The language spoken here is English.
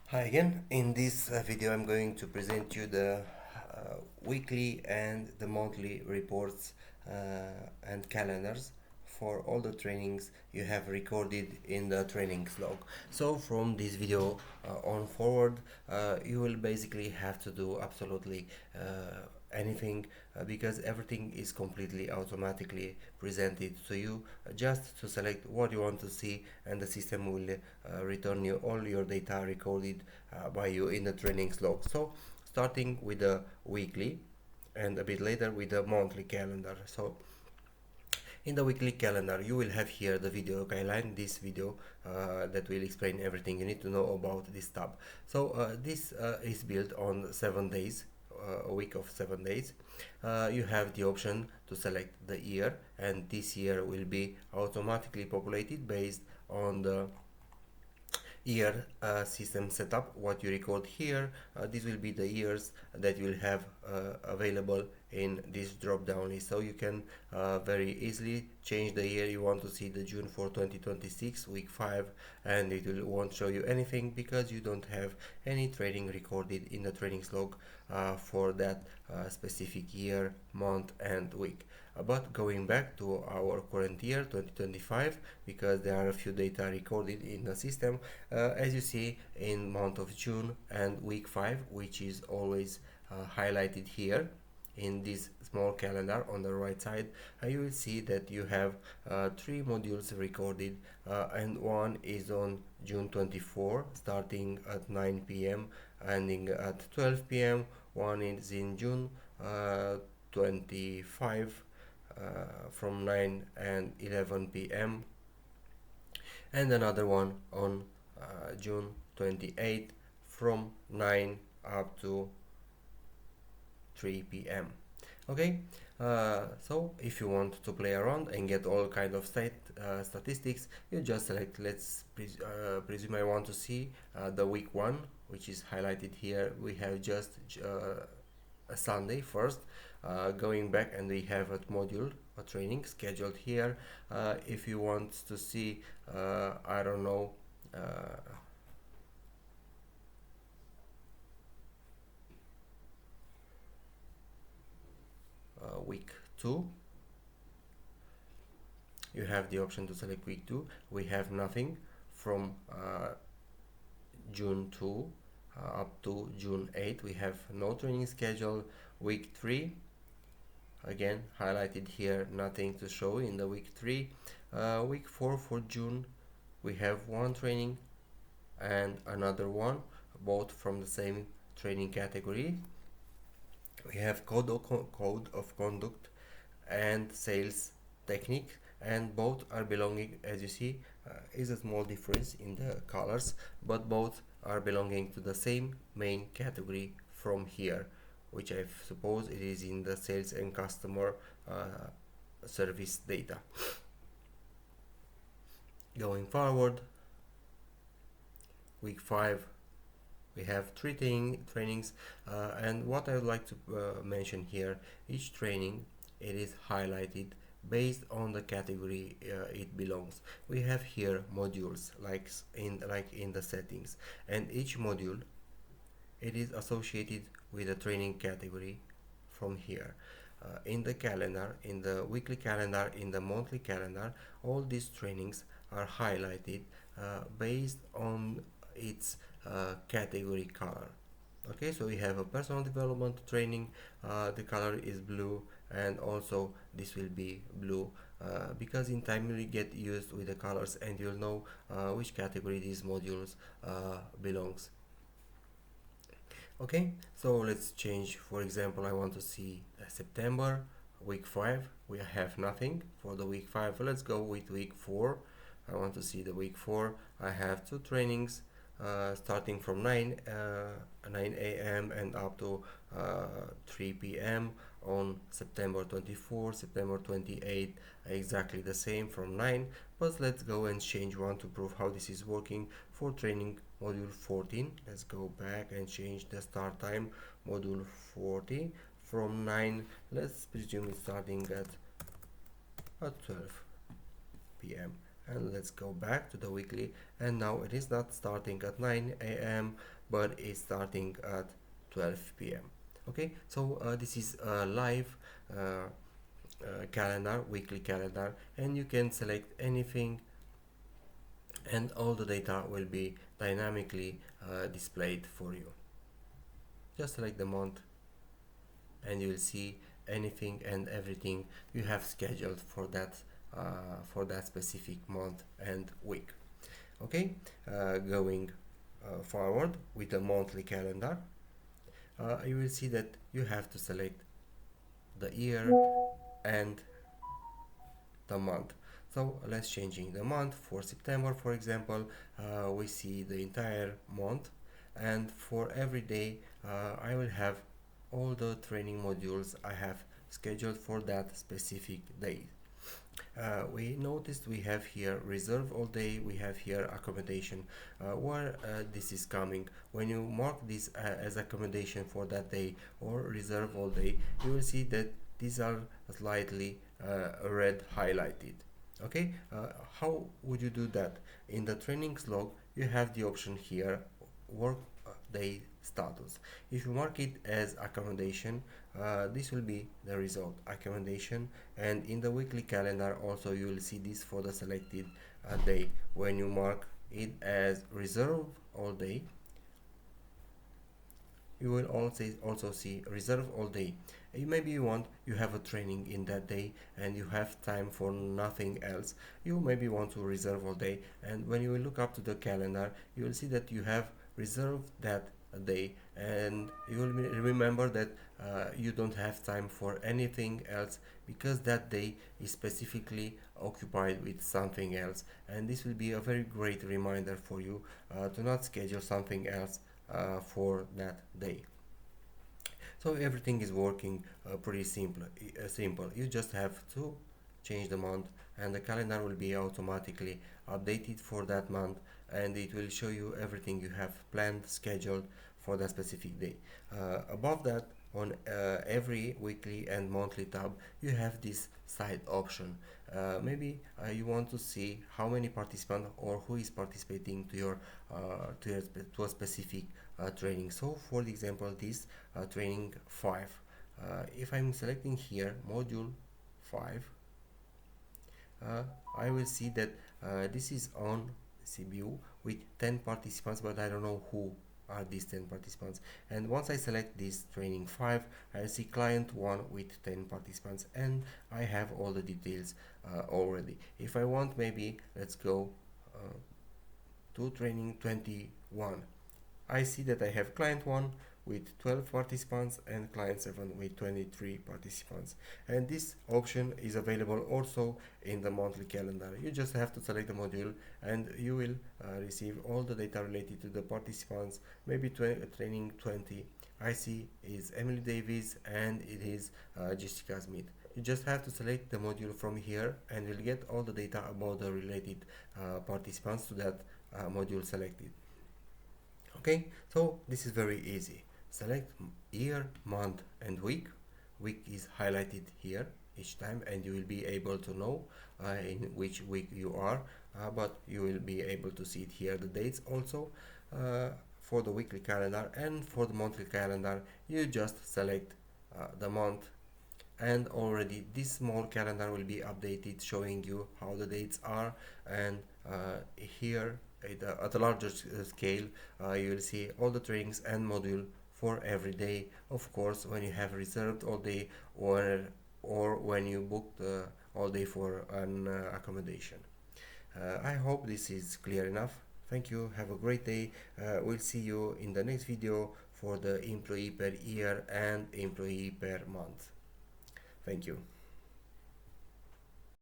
Hi again. In this video I'm going to present you the weekly and the monthly reports and calendars for all the trainings you have recorded in the trainings log. So from this video on forward, you will basically have to do absolutely anything because everything is completely automatically presented to you, just to select what you want to see, and the system will return you all your data recorded by you in the trainings log. So starting with the weekly and a bit later with the monthly calendar. So in the weekly calendar you will have here the video guideline, this video that will explain everything you need to know about this tab. So this is built on 7 days, a week of 7 days. You have the option to select the year, and this year will be automatically populated based on the year system setup. What you record here, this will be the years that you will have available in this drop down list, so you can very easily change the year you want to see, the June for 2026 week 5, and won't show you anything because you don't have any training recorded in the trainings log for that specific year, month and week. But going back to our current year 2025, because there are a few data recorded in the system, as you see in month of June and week 5, which is always highlighted here in this small calendar on the right side, you will see that you have 3 modules recorded, and one is on June 24 starting at 9 p.m. ending at 12 p.m. One is in June 25 from 9 and 11 p.m. and another one on June 28 from 9 up to 3 p.m. Okay, so if you want to play around and get all kind of statistics, you just select, presume I want to see the week 1, which is highlighted here. We have just a Sunday first, going back, and we have a module, a training scheduled here. If you want to see I don't know, week 2, you have the option to select week 2. We have nothing from June 2 up to June 8. We have no training schedule. Week 3, again highlighted here, nothing to show in the week 3. Week 4 for June, we have one training and another one, both from the same training category. We have code of conduct and sales technique, and both are belonging, as you see, is a small difference in the colors, but both are belonging to the same main category from here, which I suppose it is in the sales and customer service data. Going forward, week 5, we have 3 trainings, and what I would like to mention here, each training, it is highlighted based on the category it belongs. We have here modules like in the settings, and each module, it is associated with a training category from here. In the calendar, in the weekly calendar, in the monthly calendar, all these trainings are highlighted based on its category color. Okay, so we have a personal development training, the color is blue, and also this will be blue because in time you will get used with the colors and you'll know which category these modules belongs. Okay, so let's change. For example, I want to see September week 5. We have nothing for the week 5. Let's go with week 4. I want to see the week 4. I have 2 trainings starting from 9 a.m. and up to 3 p.m. on September 24, September 28, exactly the same from 9. But let's go and change one to prove how this is working for training module 14. Let's go back and change the start time, module 40 from 9. Let's presume it's starting at 12 p.m. And let's go back to the weekly, and now it is not starting at 9 a.m. but it's starting at 12 p.m. Okay, so this is a live calendar, weekly calendar, and you can select anything and all the data will be dynamically displayed for you. Just select the month and you will see anything and everything you have scheduled for that specific month and week. Okay, going forward with the monthly calendar, you will see that you have to select the year and the month. So let's changing the month for September, for example. We see the entire month, and for every day I will have all the training modules I have scheduled for that specific day. We noticed we have here reserve all day, we have here accommodation. Where this is coming, when you mark this as accommodation for that day or reserve all day, you will see that these are slightly red highlighted. Okay, how would you do that? In the trainings log you have the option here, work day status. If you mark it as accommodation, this will be the result, accommodation. And in the weekly calendar also you will see this for the selected day. When you mark it as reserve all day, you will also see reserve all day. Maybe you have a training in that day and you have time for nothing else. You maybe want to reserve all day, and when you will look up to the calendar you will see that you have reserved that day, and you will remember that you don't have time for anything else because that day is specifically occupied with something else. And this will be a very great reminder for you to not schedule something else for that day. So everything is working pretty simple. You just have to change the month and the calendar will be automatically updated for that month, and it will show you everything you have planned, scheduled for that specific day. Above that, on every weekly and monthly tab you have this side option. Maybe you want to see how many participants or who is participating to a specific training. So for the example, this training 5, if I'm selecting here module 5, I will see that this is on CBU with 10 participants, but I don't know who are these 10 participants. And once I select this training 5, I see client 1 with 10 participants, and I have all the details already. If I want, maybe let's go to training 21. I see that I have client 1 with 12 participants and client 7 with 23 participants, and this option is available also in the monthly calendar. You just have to select the module and you will receive all the data related to the participants. Maybe training 20 I see is Emily Davis and it is Jessica Smith. You just have to select the module from here and you'll get all the data about the related participants to that module selected. Okay, so this is very easy. Select year, month and week. Week is highlighted here each time and you will be able to know in which week you are, but you will be able to see it here, the dates also. For the weekly calendar and for the monthly calendar you just select the month, and already this small calendar will be updated showing you how the dates are. And here at a larger scale you will see all the trainings and module for every day, of course when you have reserved all day or when you booked all day for an accommodation. I hope this is clear enough. Thank you, have a great day. We'll see you in the next video for the employee per year and employee per month. Thank you.